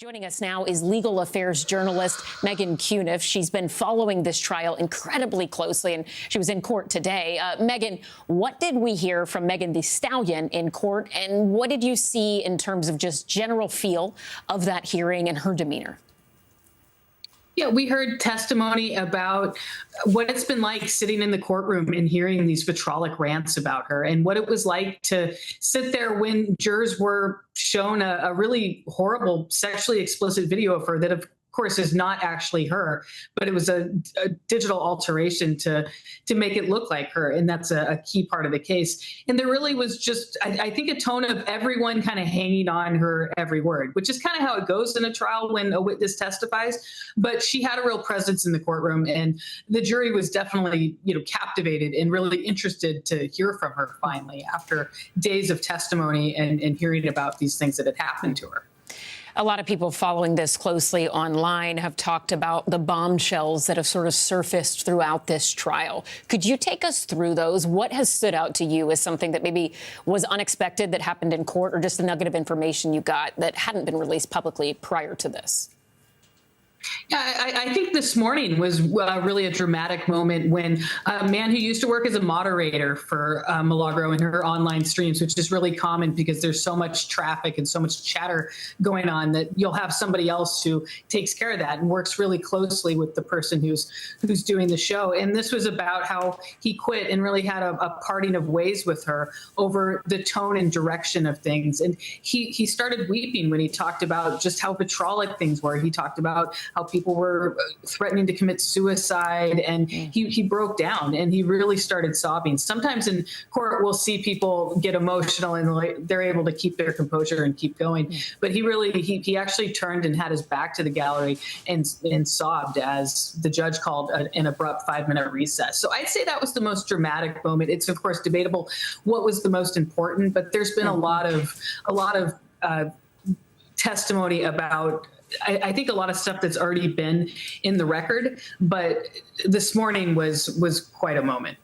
Joining us now is legal affairs journalist Meghann Cuniff. She's been following this trial incredibly closely, and she was in court today. Meghann, what did we hear from Megan Thee Stallion in court, and what did you see in terms of just general feel of that hearing and her demeanor? Yeah, we heard testimony about what it's been like sitting in the courtroom and hearing these vitriolic rants about her, and what it was like to sit there when jurors were shown a really horrible sexually explicit video of her that, of course, is not actually her, but it was a digital alteration to make it look like her. And that's a key part of the case. And there really was just, I think, a tone of everyone kind of hanging on her every word, which is kind of how it goes in a trial when a witness testifies. But she had a real presence in the courtroom, and the jury was definitely, captivated and really interested to hear from her finally after days of testimony and hearing about these things that had happened to her. A lot of people following this closely online have talked about the bombshells that have sort of surfaced throughout this trial. Could you take us through those? What has stood out to you as something that maybe was unexpected that happened in court, or just a nugget of information you got that hadn't been released publicly prior to this? Yeah, I think this morning was really a dramatic moment when a man who used to work as a moderator for Milagro in her online streams, which is really common because there's so much traffic and so much chatter going on, that you'll have somebody else who takes care of that and works really closely with the person who's doing the show. And this was about how he quit and really had a parting of ways with her over the tone and direction of things. And he started weeping when he talked about just how vitriolic things were. He talked about how people were threatening to commit suicide, and he broke down and he really started sobbing. Sometimes in court, we'll see people get emotional and they're able to keep their composure and keep going. But he actually turned and had his back to the gallery and sobbed as the judge called an abrupt 5-minute recess. So I'd say that was the most dramatic moment. It's, of course, debatable what was the most important, but there's been a lot of testimony about, I think, a lot of stuff that's already been in the record, but this morning was quite a moment.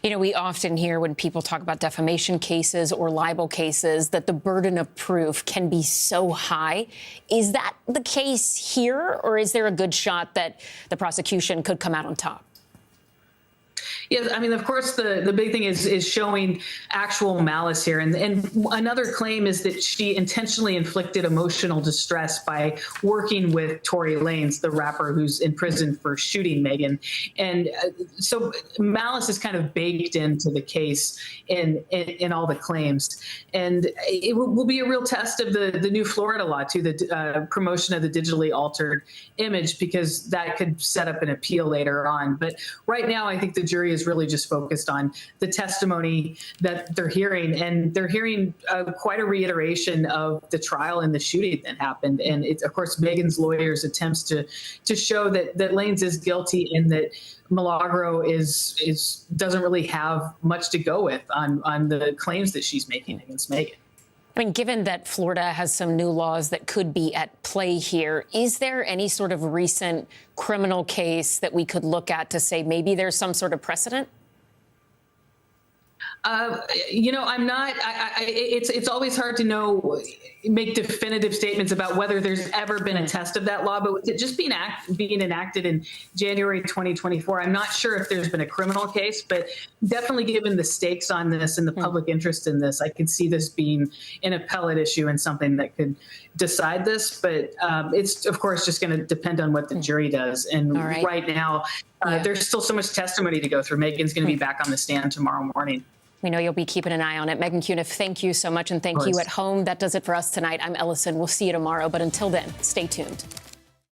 We often hear when people talk about defamation cases or libel cases that the burden of proof can be so high. Is that the case here, or is there a good shot that the prosecution could come out on top? Yes, I mean, of course, the big thing is showing actual malice here. And another claim is that she intentionally inflicted emotional distress by working with Tory Lanez, the rapper who's in prison for shooting Megan. And so malice is kind of baked into the case in all the claims. And it will be a real test of the new Florida law, too, the promotion of the digitally altered image, because that could set up an appeal later on. But right now, I think the jury is really just focused on the testimony that they're hearing, and they're hearing quite a reiteration of the trial and the shooting that happened. And it's, of course, Megan's lawyers' attempts to show that Lanez is guilty and that Milagro doesn't really have much to go with on the claims that she's making against Megan. I mean, given that Florida has some new laws that could be at play here, is there any sort of recent criminal case that we could look at to say maybe there's some sort of precedent? I'm not. It's always hard to make definitive statements about whether there's ever been a test of that law. But with it just being enacted in January 2024, I'm not sure if there's been a criminal case. But definitely, given the stakes on this and the public interest in this, I could see this being an appellate issue and something that could decide this. But it's, of course, just going to depend on what the jury does. And right now, there's still so much testimony to go through. Megan's going to be back on the stand tomorrow morning. We know you'll be keeping an eye on it. Meghann Cuniff, thank you so much, and thank you at home. That does it for us tonight. I'm Ellison. We'll see you tomorrow, but until then, stay tuned.